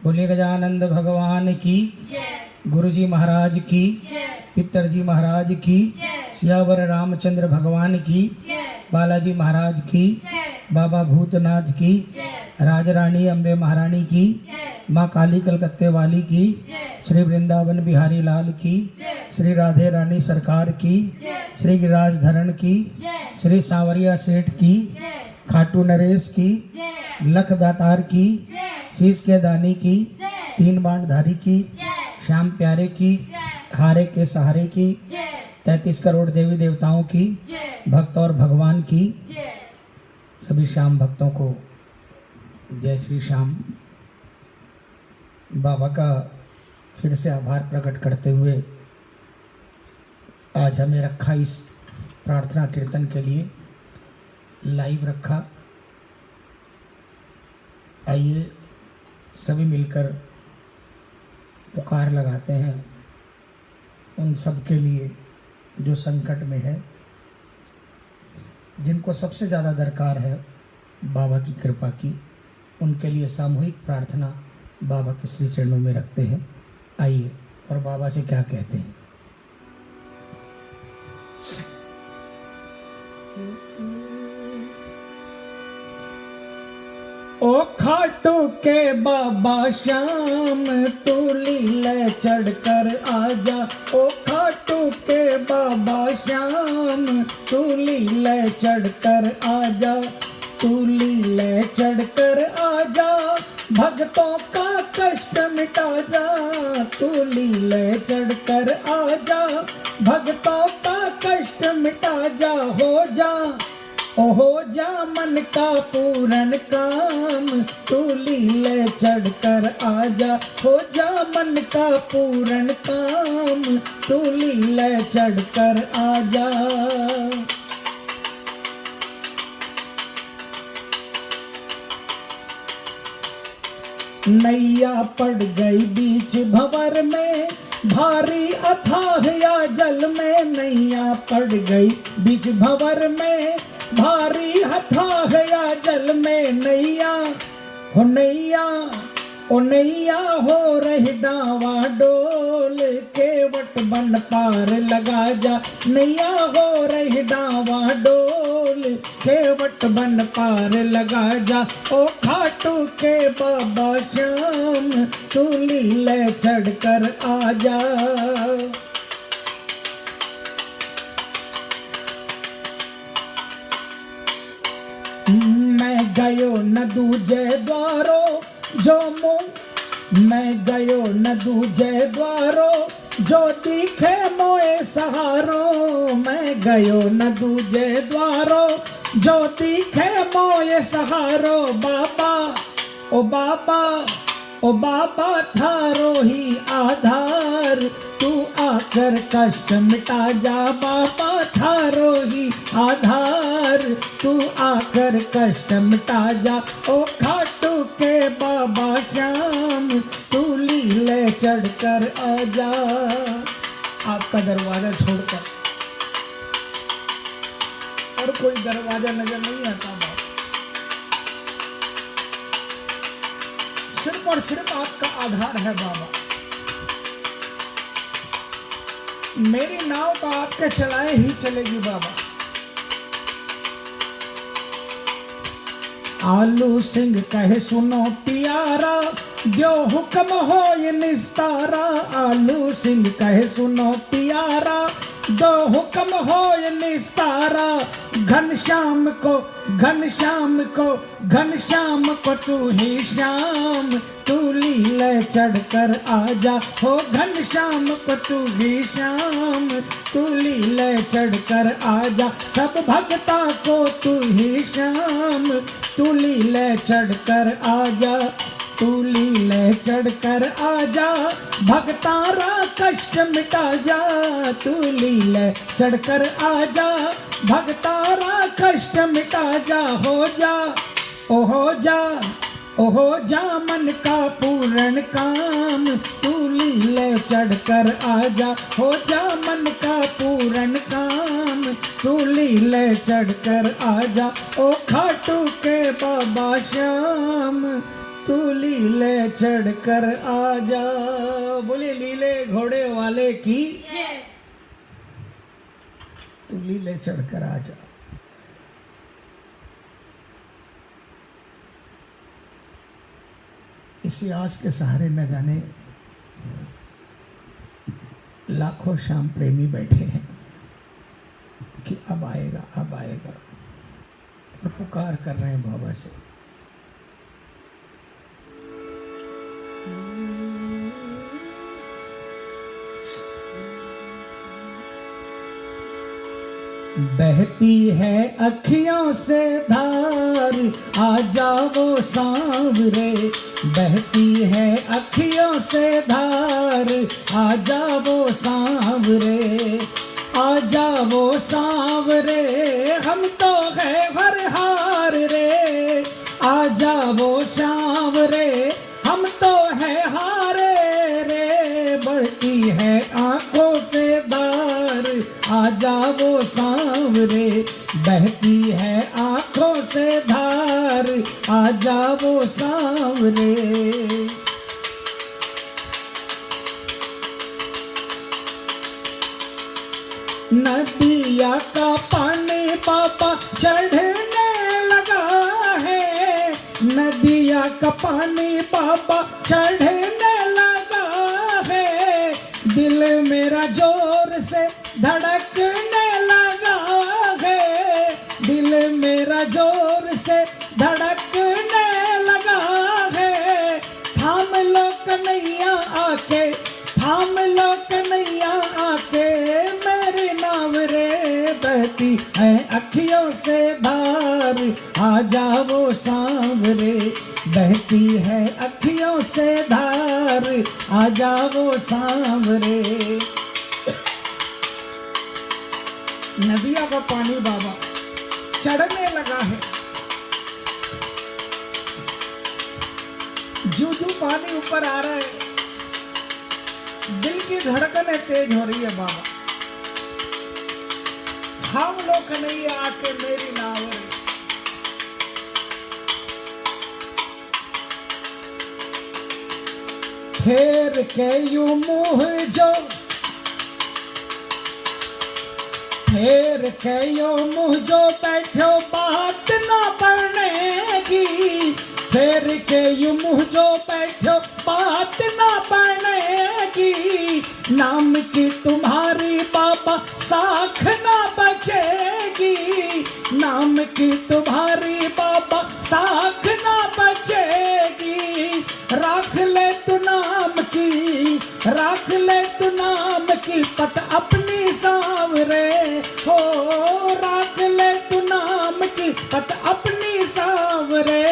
बोलिए गजानंद भगवान की, गुरु जी महाराज की, पितर जी महाराज की, सियावर रामचंद्र भगवान की, बालाजी महाराज की, बाबा भूतनाथ की, राज रानी अम्बे महारानी की, माँ काली कलकत्ते वाली की, श्री वृंदावन बिहारी लाल की, श्री राधे रानी सरकार की, श्री गिरिराज धरण की, श्री सांवरिया सेठ की, खाटू नरेश की, लख दातार की, शीश के दानी की, तीन बाणधारी की, श्याम प्यारे की, खारे के सहारे की, 33 करोड़ देवी देवताओं की, भक्त और भगवान की, सभी श्याम भक्तों को जय श्री श्याम। बाबा का फिर से आभार प्रकट करते हुए आज हमें रखा इस प्रार्थना कीर्तन के लिए, लाइव रखा। आइए सभी मिलकर पुकार लगाते हैं उन सब के लिए जो संकट में है, जिनको सबसे ज़्यादा दरकार है बाबा की कृपा की। उनके लिए सामूहिक प्रार्थना बाबा के श्री चरणों में रखते हैं। आइए और बाबा से क्या कहते हैं। ओ खाटू के बाबा श्याम तू लीले चढ़कर आजा, ओ खाटू के बाबा श्याम तू लीले चढ़कर आजा, तू लीले चढ़कर आजा, भक्तों का कष्ट मिटा जा, तू लीले चढ़कर आजा, भक्तों का कष्ट मिटा जा, हो जा मन का पूरन काम, तू लीले चढ़कर आजा, हो जा मन का पूरन काम, तू लीले चढ़कर आजा। नैया पड़ गई बीच भंवर में, भारी अथाह या जल में, नैया पड़ गई बीच भंवर में, भारी अथाह या जल में, नैया हो नैया, ओ नैया हो रही डावा डोल, केवट बन पार लगा जा, नैया हो रही डावा डोल, केवट बन पार लगा जा, ओ खाटू के बाबा श्याम तू लीले चढ़कर आजा। मैं गयो न दूजे द्वारो जो मुँह, मैं गयो न दूजे द्वारो जो दिखे मोए सहारो, मैं गयो न दूजे द्वारो जो दिखे मोए सहारो, बाबा ओ बाबा ओ बाबा थारो ही आधार, तू आकर कष्ट मिटा जा, बाबा थारो ही आधार, तू आकर कष्ट मिटा जा, ओ खाटू के बाबा श्याम तू लीले चढ़कर आजा। आपका दरवाजा छोड़कर और कोई दरवाजा नजर नहीं आता बाबा, सिर्फ और सिर्फ आपका आधार है बाबा। मेरी नाव तो आपके चलाए ही चलेगी बाबा। आलू सिंह कहे सुनो प्यारा, जो हुक्म हो ये निस्तारा, आलू सिंह कहे सुनो प्यारा, जो हुक्म हो ये निस्तारा, घनश्याम को घनश्याम को घनश्याम को तू ही श्याम, तू लीले चढ़कर आजा, हो घनश्याम को तू ही श्याम, तू लीले चढ़कर आजा, सब भक्ता को तू ही श्याम, तू लीले चढ़कर आजा, तू लीले चढ़कर आजा, भक्तारा कष्ट मिटा जा, तू लीले चढ़कर आजा, भक्तारा कष्ट मिटा जा, हो जा ओ हो जा ओ हो जा मन का पूर्ण काम, तू लीले चढ़कर आजा, हो जा मन का पूर्ण काम, तू लीले चढ़कर आजा, ओ खाटू के बाबा श्याम तू लीले चढ़कर आजा। बोले लीले घोड़े वाले की, तू लीले चढ़कर आजा। इसी आस के सहारे न जाने लाखों श्याम प्रेमी बैठे हैं कि अब आएगा, अब आएगा, और पुकार कर रहे हैं बाबा से। बहती है अखियों से धार, आ जाओ सांवरे। बहती है अखियों से धार, आ जाओ सांवरे। आ जाओ सांवरे, हम तो है हरहार रे। आ जाओ सांवरे, हम तो है हारे रे। बढ़ती है आंखों से धार, आ जाओ सांवरे। बहती है आंखों से धार, आ जाओ सांवरे। नदिया का पानी बाबा चढ़ने लगा है। नदिया का पानी बाबा चढ़ने लगा है। दिल मेरा जोर से धड़कने लगा है। दिल मेरा जोर से धड़कने लगा है। थाम लो कन्हैया आके, थाम लो कन्हैया आके, मेरी नाव रे। बहती है अखियों से धार, आ जाओ सांवरे। बहती है अखियों से धार, आ जाओ सांवरे। नदिया का पानी बाबा चढ़ने लगा है। जो जो पानी ऊपर आ रहा है, दिल की धड़कनें तेज हो रही है बाबा। हम लोग नहीं आके मेरी नाव रे। फेर के यूं मुँह जो, फेर के यूं मुँह जो बैठो बात ना बढ़ने की। फेर के यूं मुँह जो बैठो बात ना बढ़नेगी। नाम की तुम्हारी बाबा साख ना बचेगी। नाम की तुम्हारी बाबा साख ना बचेगी। राख ले तू नाम की, राख ले तू नाम की पत अपनी सांवरे। हो राख ले तू नाम की पत अपनी सांवरे।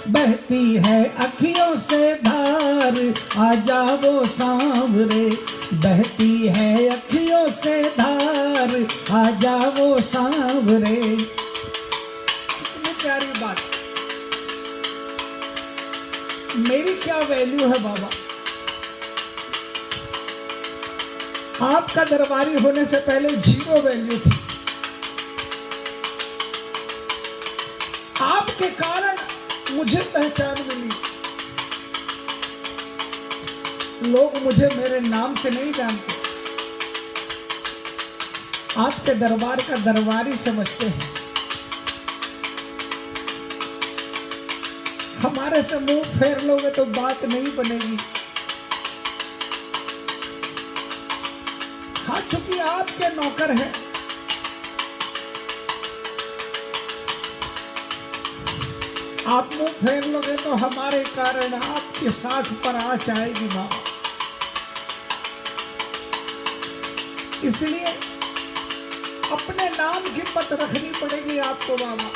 बहती है अखियों से धार, आ जाओ सांवरे। बहती है अखियों से धार, आ जाओ सांवरे। कितनी प्यारी बात। मेरी क्या वैल्यू है बाबा? आपका दरबारी होने से पहले 0 वैल्यू थी। आपके कारण मुझे पहचान मिली। लोग मुझे मेरे नाम से नहीं जानते, आपके दरबार का दरबारी समझते हैं। हमारे से मुंह फेर लोगे तो बात नहीं बनेगी। हाँ, चूंकि आपके नौकर हैं, आप मुंह फेर लोगे तो हमारे कारण आपके साथ पर आँच आएगी माँ। इसलिए अपने नाम की पत रखनी पड़ेगी आपको बाबा।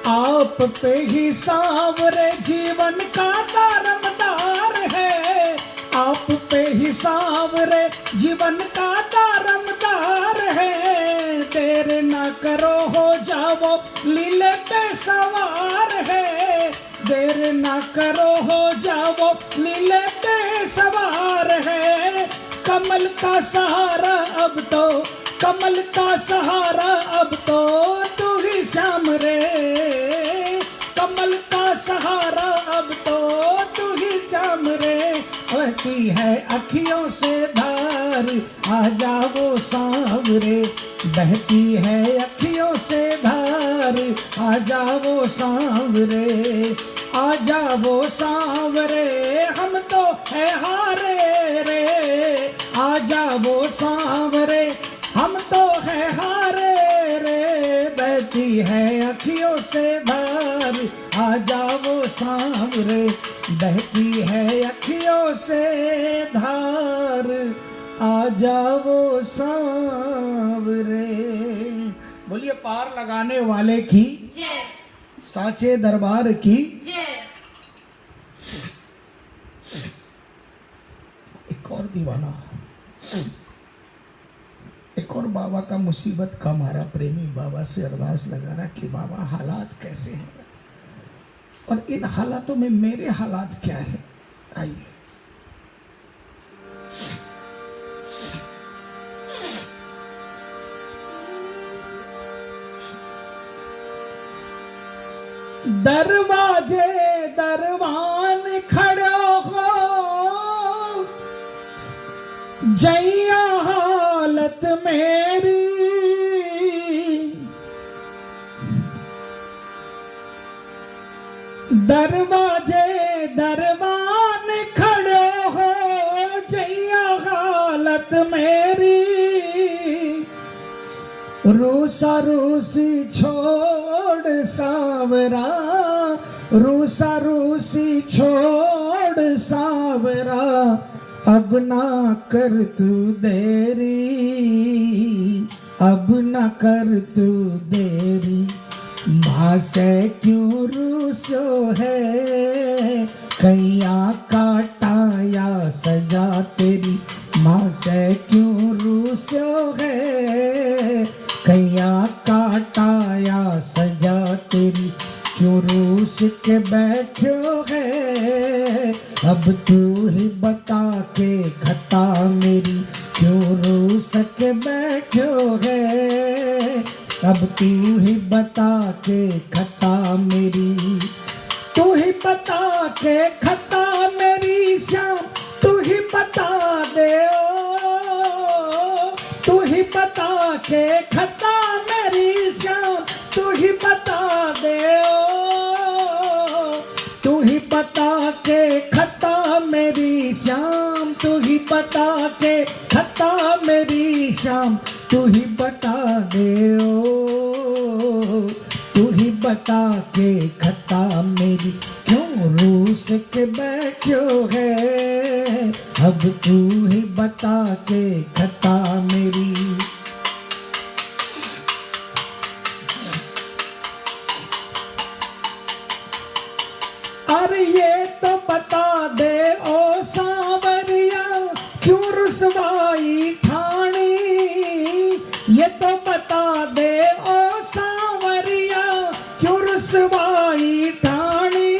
आप पे ही सांवरे जीवन का दारमदार है। आप पे ही सांवरे जीवन का दारमदार है। देर ना करो हो जाओ लीले पे सवार है। देर ना करो हो जाओ लीले पे सवार है। कमल का सहारा अब तो, कमल का सहारा अब तो अखियों से धार, आ जाओ सांवरे। बहती है अखियों से धार, आ जाओ सांवरे, आ जाओ सांवरे, हम तो है हारे रे। आ जाओ सांवरे, हम तो है हारे रे। बहती है अखियों से धार, आ जाओ सांवरे। बहती है अखियों से धार, आ जाओ सांवरे। बोलिए पार लगाने वाले की जय, साचे दरबार की। जय। एक और दीवाना, एक और बाबा का मुसीबत का मारा प्रेमी बाबा से अरदास लगा रहा कि बाबा हालात कैसे हैं और इन हालातों में मेरे हालात क्या है। आइए दरवाजे दरवान खड़ो हो, जैया हालत मेरी। दरवाजे दरवान खड़ो हो, जैया हालत मेरी। रूसा रूसी छोड़ सावरा, रूसा रूसी छोड़ सावरा। अब ना कर तू देरी, अब ना कर तू देरी। माँ से क्यों रूसो है, कैया काटाया सजा तेरी। माँ से क्यों रूसो है, कैया काटाया सजा तेरी। क्यों रूस के बैठो है, अब तू ही बता के खता मेरी। क्यों रूस के बैठो है, अब तू ही बता के खता मेरी। तू ही बता के खता मेरी श्याम, तू ही बता दे ओ। तू ही बता के खता मेरी श्याम, तू ही बता दे ओ। तू ही बता के खता मेरी श्याम, तू ही बता के खता मेरी श्याम। तू ही बता दे ओ, तू ही बता के खता मेरी। क्यों रूस के बैठो है, अब तू ही बता के खता मेरी। अरे ये तो बता दे ओ सांवरिया, क्यों रुसवाई ठानी। ये तो बता दे ओ सांवरिया, क्यों रुसवाई ठानी।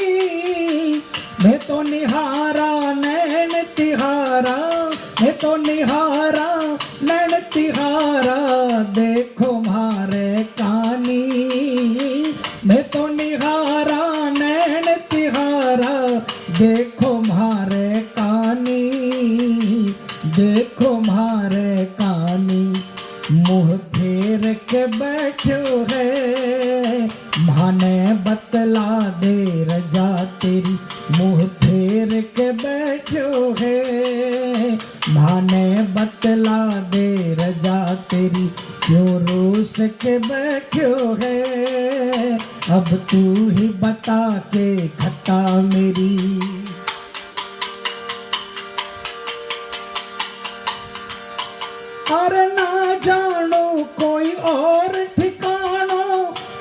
मैं तो निहारा नैन तिहारा, मैं तो निहारा नैन तिहारा। देखो मारे कानी, मैं तो निहारा नैन तिहारा। देखो मारे कानी, देखो मारे कानी। मुँह फेर के बैठो है, माने बतला दे रजा तेरी। मुँह फेर के बैठो है, माने बतला दे रजा तेरी। क्यों रूस के बैठो है, अब तू ही बता के खता मेरी। अरे ना जानो कोई और ठिकानो,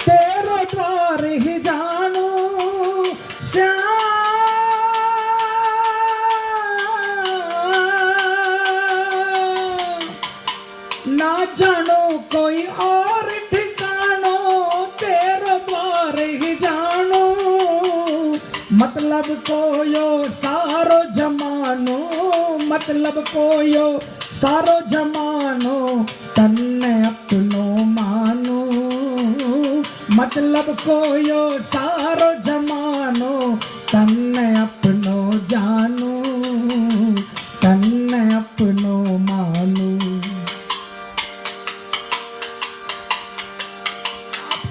तेरो द्वार ही जानो श्याम। ना जानो कोई और ठिकानो, तेरो द्वार ही जानो। मतलब कोयो सारो जमानो, मतलब कोयो सारो जमानो। तन्ने अपनो मानो, मतलब कोयो सारो जमानो। तन्ने अपनो जानो, तन्ने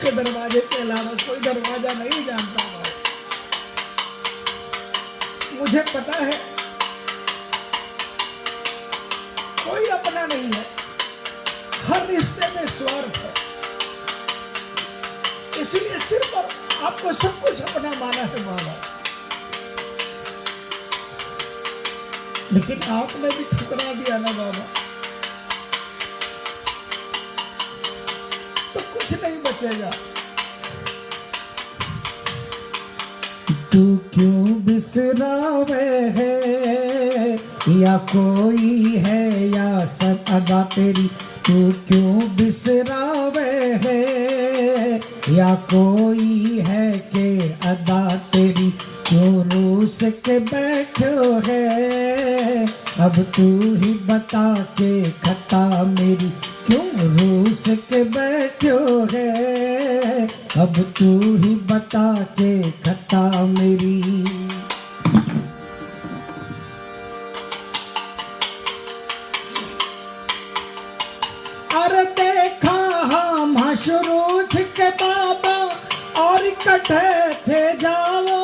आपके दरवाजे के अलावा कोई दरवाजा नहीं जानता मैं। मुझे पता है कोई अपना नहीं है, हर रिश्ते में स्वार्थ है, इसलिए सिर्फ आपको सब कुछ अपना माना है बाबा। लेकिन आपने भी ठुकरा दिया ना बाबा, तो कुछ नहीं बचेगा। तू क्यों बिसरावे है, या कोई है या सब अदा तेरी, तू क्यों बिसरावे है, या कोई है के अदा तेरी, क्यों रूस के बैठो है, अब तू ही बता के खता मेरी, क्यों रूस के बैठो है, अब तू ही बता के खता मेरी। अरे देखा हम शुरू के बाबा और इकट्ठे थे जाओ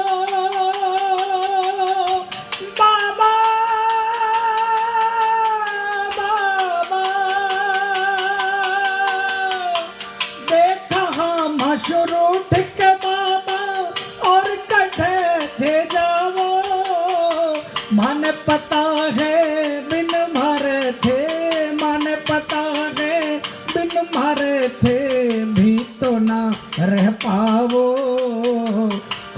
बाबा, बाबा देखा हम शुरू के बाबा और इकट्ठे थे जाओ, मन पता है बिन मारे थे, मन पता है बिन मारे थे भी तो ना रह पाओ,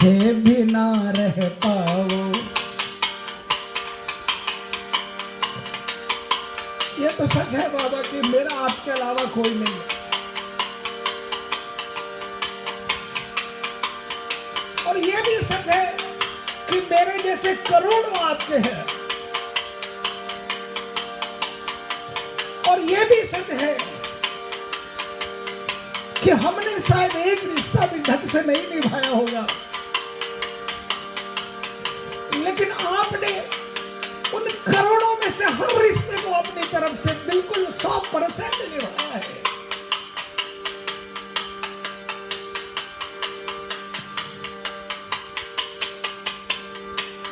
थे भी ना रह पाओ। ये तो सच है बाबा कि मेरा आपके अलावा कोई नहीं है, और ये भी सच है कि मेरे जैसे करोड़ों आपके हैं, और ये भी सच है कि हमने शायद एक रिश्ता भी ढंग से नहीं निभाया होगा, लेकिन आपने उन करोड़ों में से हर रिश्ते को अपनी तरफ से बिल्कुल 100% निभाया है।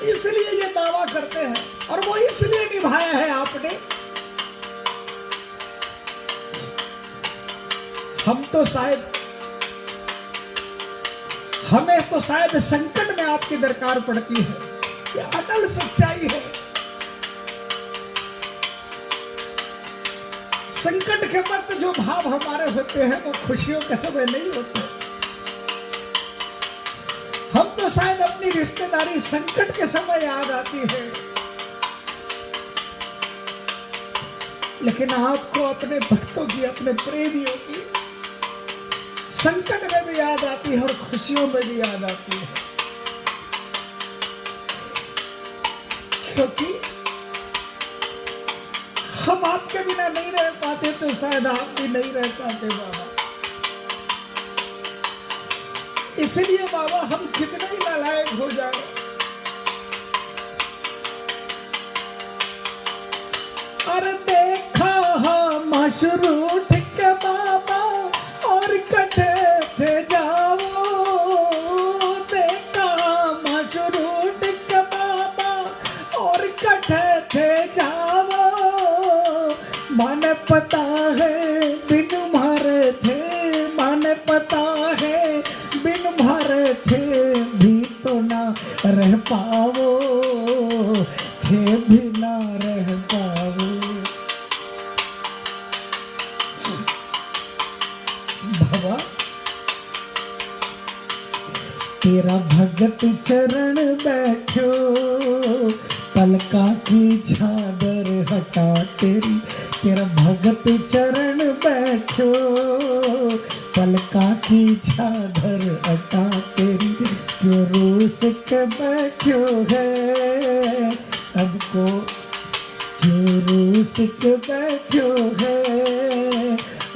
इसलिए ये दावा करते हैं, और वो इसलिए निभाया है आपने। हम तो शायद, हमें तो शायद संकट में आपकी दरकार पड़ती है, ये अटल सच्चाई है। संकट के वक्त जो भाव हमारे होते हैं वो खुशियों के समय नहीं होते। हम तो शायद अपनी रिश्तेदारी संकट के समय याद आती है, लेकिन आपको अपने भक्तों की, अपने प्रेमियों की संकट में भी याद आती है और खुशियों में भी याद आती है, क्योंकि हम आपके बिना नहीं रह पाते तो शायद आप भी नहीं रह पाते बाबा। इसलिए बाबा हम कितने ही नालायक हो जाए, अरे देखा हम शुरू ठीक बाबा और कटे थे जाओ, देखा हम शुरू ठीक बाबा और कटे थे जाओ, मन पता है बिन मारे थे, मन पता है बिन मारे थे भी तो ना रह पाओ, थे भी ना रह पाओ। बाबा तेरा भगत चरण बैठो, पलका की झादर हटा तेरी, तेरा भगत चरण बैठो, पलका की झादर हटा तेरी, क्यों रूस के बैठो है अब को, क्यों रूस के बैठो है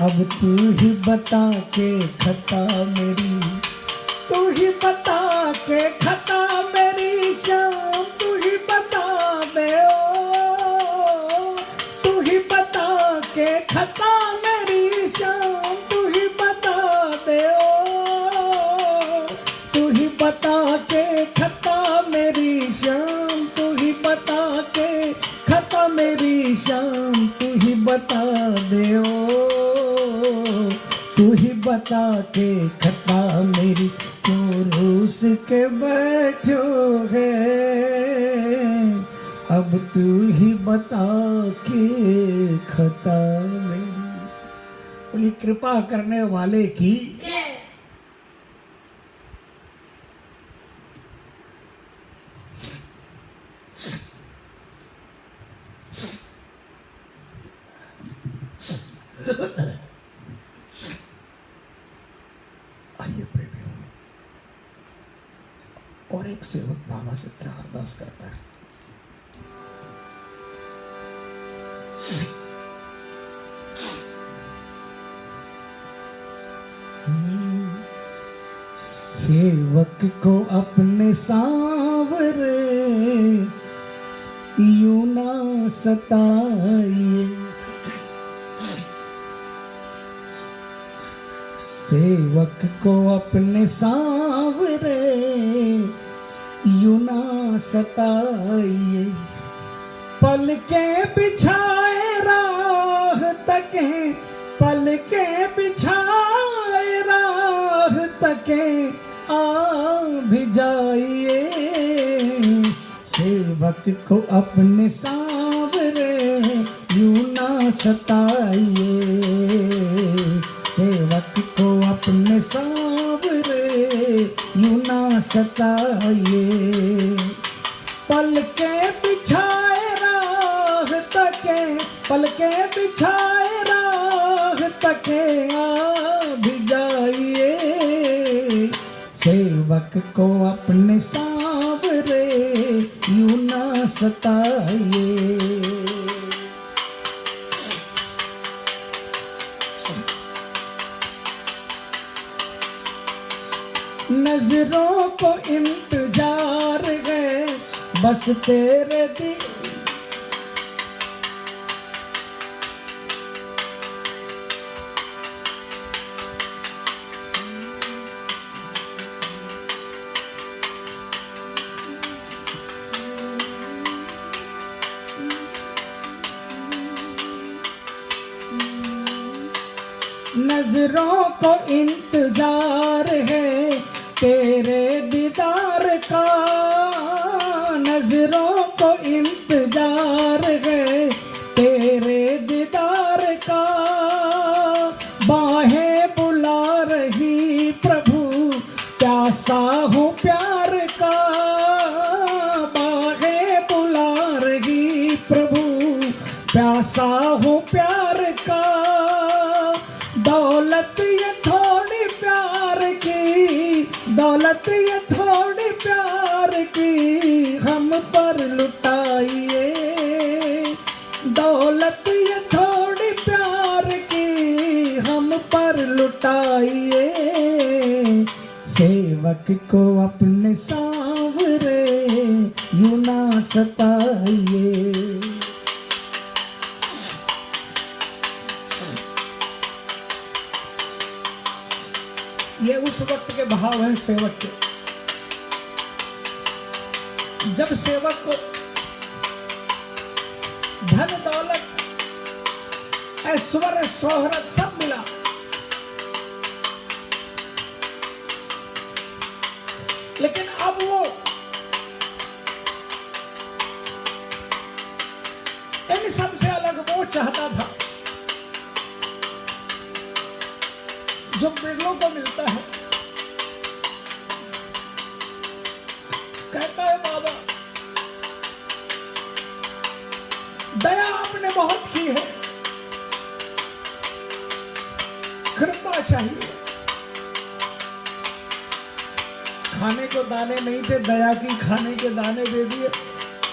अब तू ही बता के खता मेरी, तू ही बता के खता मेरी शाम, तू ही बता दे ओ, तू ही बता के खता मेरी शाम, तू ही बता दे ओ, तू ही बता के खता मेरी क्यों रूस के बैठो है। अब तू ही बता के खता मेरी। बोली कृपा करने वाले की। आइए प्रेमियों, और एक सेवक बाबा से क्या अरदास करता है। सेवक को अपने सांवरे यूं ना सताइए। सेवक को अपने सांवरे यूं ना सताइए। पलके बिछाए राह तके, पलके बिछाए राह तके आ भी जाइए। सेवक को अपने सांवरे यूं ना सताइए। सेवक को अपने सांवरे यूं ना सताइए। पलके बिछाए राह तके, पलके बिछाए राह तके आ भी जाइए। सेवक को अपने सांवरे यूं ना सताइए। नजरों को इंतजार है बस तेरे दिल। नजरों को इंतजार है तेरे दीदार का। नजरों को इंतजार है तेरे दीदार का। बाहें बुला रही प्रभु प्यासा हूँ प्यार का। बाहें बुला रही प्रभु प्यासा हूँ प्यार का। दौलत ये थोड़ी प्यार की, दौलत ये थोड़ी प्यार की हम पर लुटाइए। दौलत ये थोड़ी प्यार की हम पर लुटाइए। सेवक को अपने सांवरे यूं ना सताइए। ये उस वक्त के भाव हैं सेवक के, जब सेवक को धन दौलत ऐश्वर्य शोहरत सब मिला, लेकिन अब वो इन सबसे अलग वो चाहता था जो बिरलों को मिलता है। कहता है बाबा दया आपने बहुत की है, कृपा चाहिए। खाने को दाने नहीं थे, दया की खाने के दाने दे दिए।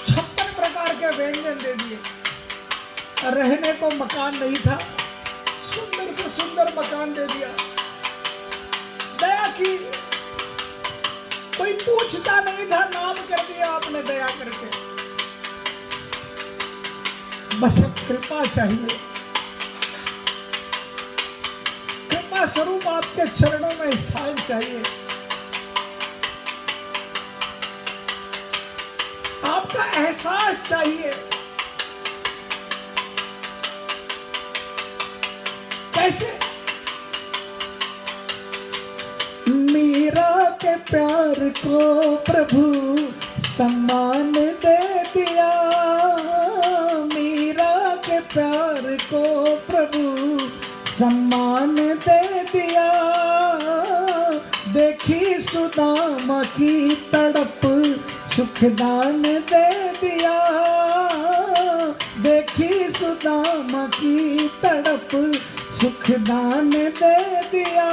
56 प्रकार के व्यंजन दे दिए। रहने को मकान नहीं था, सुंदर से सुंदर मकान दे दिया। दया की, कोई पूछता नहीं था, नाम कर दिया आपने दया करके। बस कृपा चाहिए। कृपा स्वरूप आपके चरणों में स्थान चाहिए। आपका एहसास चाहिए। कैसे प्यार को प्रभु सम्मान दे दिया, मीरा के प्यार को प्रभु सम्मान दे दिया। देखी सुदामा की तड़प सुखदान दे दिया, देखी सुदामा की तड़प सुखदान दे दिया।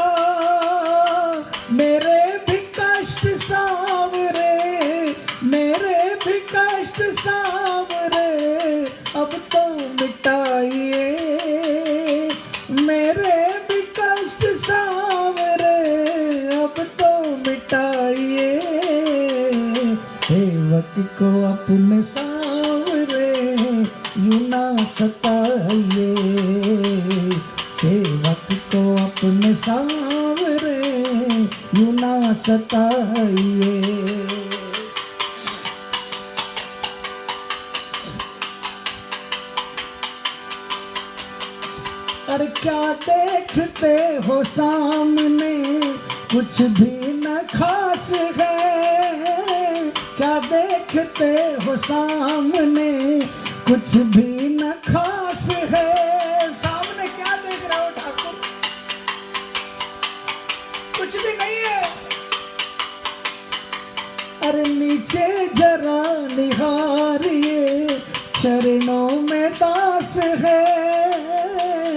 मेरे भी कष्ट सावरे, मेरे भी कष्ट सावरे अब तो मिटाइए, मेरे भी कष्ट सावरे अब तो मिटाइए। सेवक को अपने सावरे यूं ना सताइए, सेवक को अपने सावरे यूं ना सताइए। और क्या देखते हो सामने कुछ भी न खास है, क्या देखते हो सामने कुछ भी न खास है। सामने क्या देख रहे हो ठाकुर, कुछ भी नहीं है। अरे नीचे जरा निहारिए चरणों में दास है,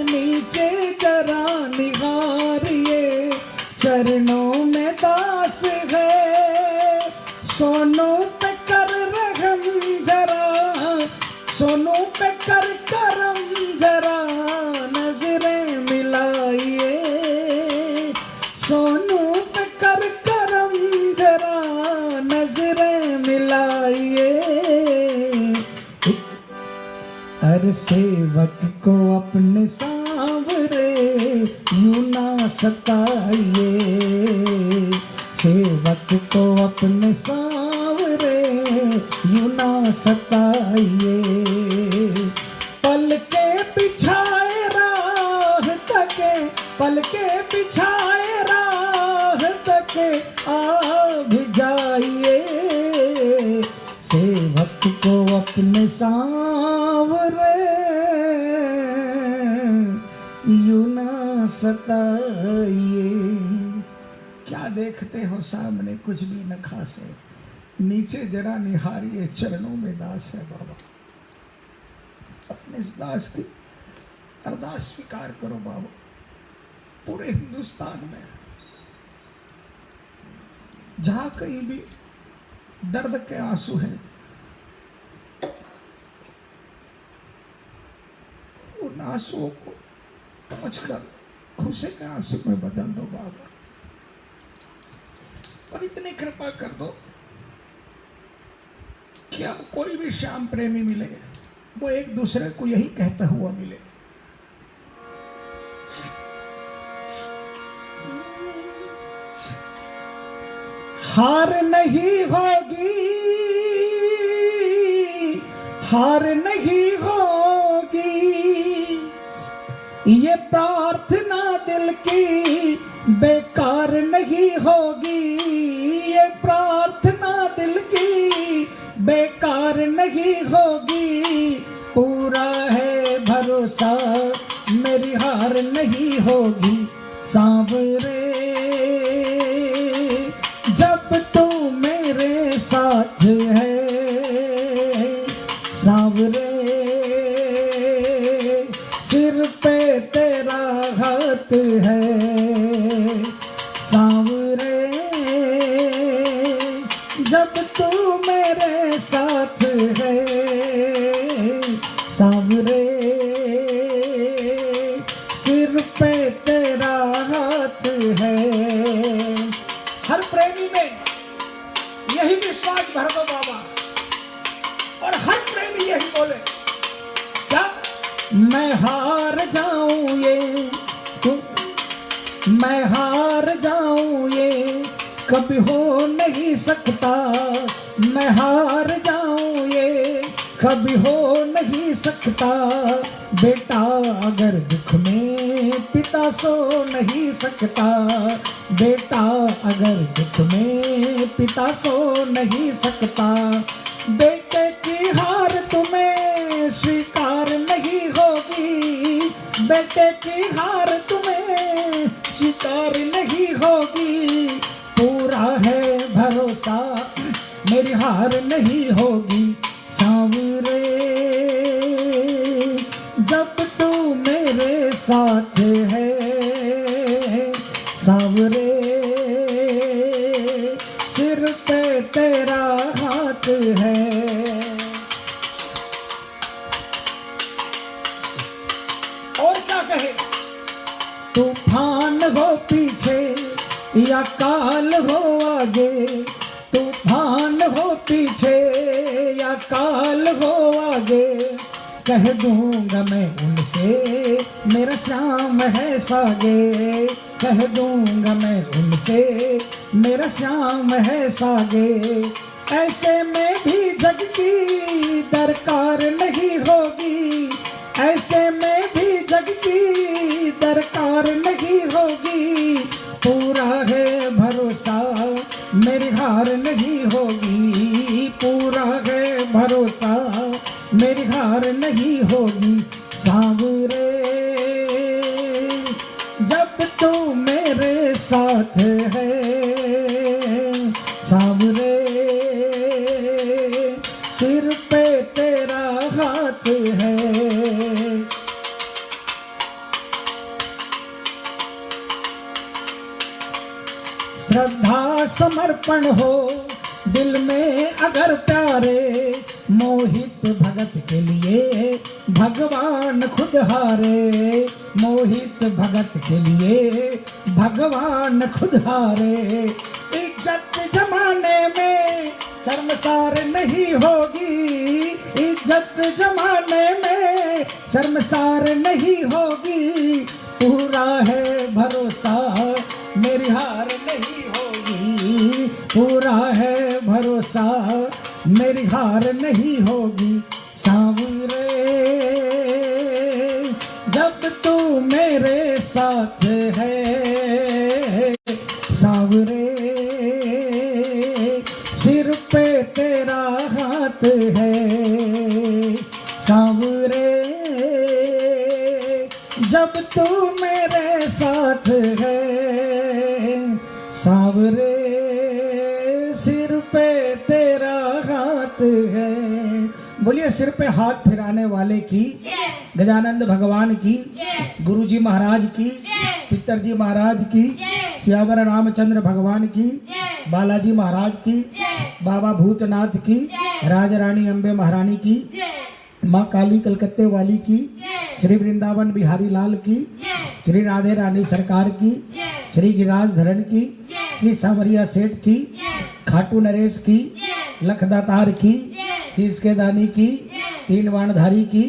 नीचे जरा निहारिए चरणों में दास है। सोनों पे कर रहम जरा, सोनों पे कर करम जरा नजरें मिलाइए, सोनों पे कर करम जरा नजरें मिलाइए। हर सेवक को अपने सावरे यूं ना सताइए, सेवक को अपने सावरे यूं ना सताइए। पल के बिछाए राह तके, पल के बिछाए राह तके आ भी जाइए, सेवक को अपने सावरे यूं ना सताइए। क्या देखते हो सामने कुछ भी न खास है, नीचे जरा निहारिए चरणों में दास है। बाबा अपने इस दास की अरदास स्वीकार करो बाबा। पूरे हिंदुस्तान में जहां कहीं भी दर्द के आंसू हैं, उन आंसुओं को पहुंचकर खुशी के आंसू में बदल दो बाबा। और इतनी कृपा कर दो कि अब कोई भी श्याम प्रेमी मिले वो एक दूसरे को यही कहता हुआ मिले, हार नहीं होगी, हार नहीं होगी, ये प्रार्थना दिल की बेकार नहीं होगी, ये प्रार्थना दिल की बेकार नहीं होगी। पूरा है भरोसा मेरी हार नहीं होगी सांवरे, जब तू मेरे साथ है सांवरे। सिर पे तेरा हाथ है सांवरे, जब तू मेरे साथ है सांवरे। सिर पे तेरा हाथ है। हर प्रेमी में यही विश्वास भर दो बाबा, और हर प्रेमी यही बोले क्या, मैं हार जाऊं ये, मैं हार जाऊं ये कभी हो नहीं सकता, मैं हार जाऊं ये कभी हो नहीं सकता। बेटा अगर दुख में पिता सो नहीं सकता, बेटा अगर दुख में पिता सो नहीं सकता, बेटे की हार तुम्हें स्वीकार नहीं होगी, बेटे की हार तुम्हें स्वीकार नहीं होगी, पूरा है भरोसा मेरी हार नहीं होगी, सांवरे जब तू मेरे साथ है, सांवरे सिर पे तेरा हाथ है। और क्या कहे, तूफान हो पीछे या काल हो आगे, तूफान हो पीछे या काल हो आगे, कह दूंगा मैं उनसे मेरा श्याम है सागे, कह दूंगा मैं उनसे मेरा श्याम है सागे, ऐसे में भी जग की दरकार नहीं होगी, ऐसे में भी जग की दरकार नहीं होगी, पूरा है भरोसा मेरी हार नहीं होगी, पूरा है भरोसा मेरी हार नहीं होगी, सांवरे जब तू मेरे साथ है, सांवरे सिर पे तेरा हाथ है। श्रद्धा समर्पण हो दिल में अगर प्यारे, मोहित भगत के लिए भगवान खुद हारे, मोहित भगत के लिए भगवान खुद हारे, इज्जत जमाने में शर्मसार नहीं होगी, इज्जत जमाने में शर्मसार नहीं होगी, पूरा है भरोसा मेरी हार नहीं होगी, पूरा है भरोसा मेरी हार नहीं होगी, सांवरे जब तू मेरे साथ है, सांवरे सिर पे तेरा हाथ है, सांवरे जब तू मेरे साथ है, सांवरे सिर पे तेरा हाथ है। बोलिए सिर पे हाथ फिराने वाले की, गजानंद भगवान की, गुरुजी महाराज की, पितरजी महाराज की, सियावर रामचंद्र भगवान की, बालाजी महाराज की, बाबा भूतनाथ की, राजा रानी अम्बे महारानी की, माँ काली कलकत्ते वाली की, श्री वृंदावन बिहारी लाल की, श्री राधे रानी सरकार की, श्री गिरिराज धरण की, श्री सांवरिया सेठ की, खाटू नरेश की, लखदातार की, शीश के दानी की, तीन वाणधारी की,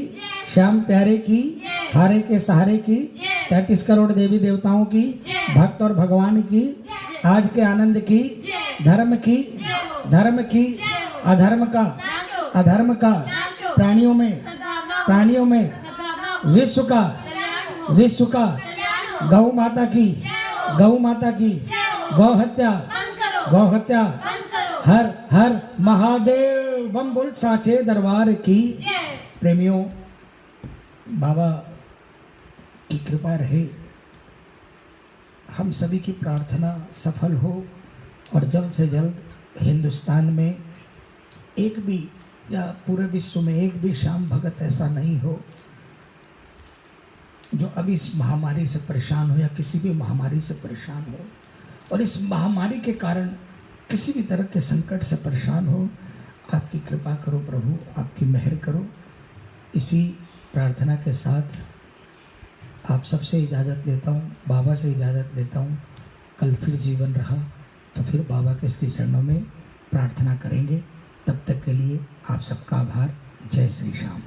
श्याम प्यारे की, हारे के सहारे की, 33 करोड़ देवी देवताओं की, भक्त और भगवान की, आज के आनंद की, धर्म की, धर्म की, अधर्म का, अधर्म का, प्राणियों में विश्व का, विश्व का, गौ माता की, गौ माता की, गौ हत्या, गौ हत्या, हर हर महादेव बम बोल साचे दरबार की। प्रेमियों, बाबा की कृपा रहे, हम सभी की प्रार्थना सफल हो और जल्द से जल्द हिंदुस्तान में एक भी या पूरे विश्व में एक भी श्याम भगत ऐसा नहीं हो जो अभी इस महामारी से परेशान हो या किसी भी महामारी से परेशान हो, और इस महामारी के कारण किसी भी तरह के संकट से परेशान हो। आपकी कृपा करो प्रभु, आपकी मेहर करो। इसी प्रार्थना के साथ आप सबसे इजाज़त लेता हूँ, बाबा से इजाज़त लेता हूँ। कल फिर जीवन रहा तो फिर बाबा के श्री चरणों में प्रार्थना करेंगे। तब तक के लिए आप सबका आभार। जय श्री श्याम।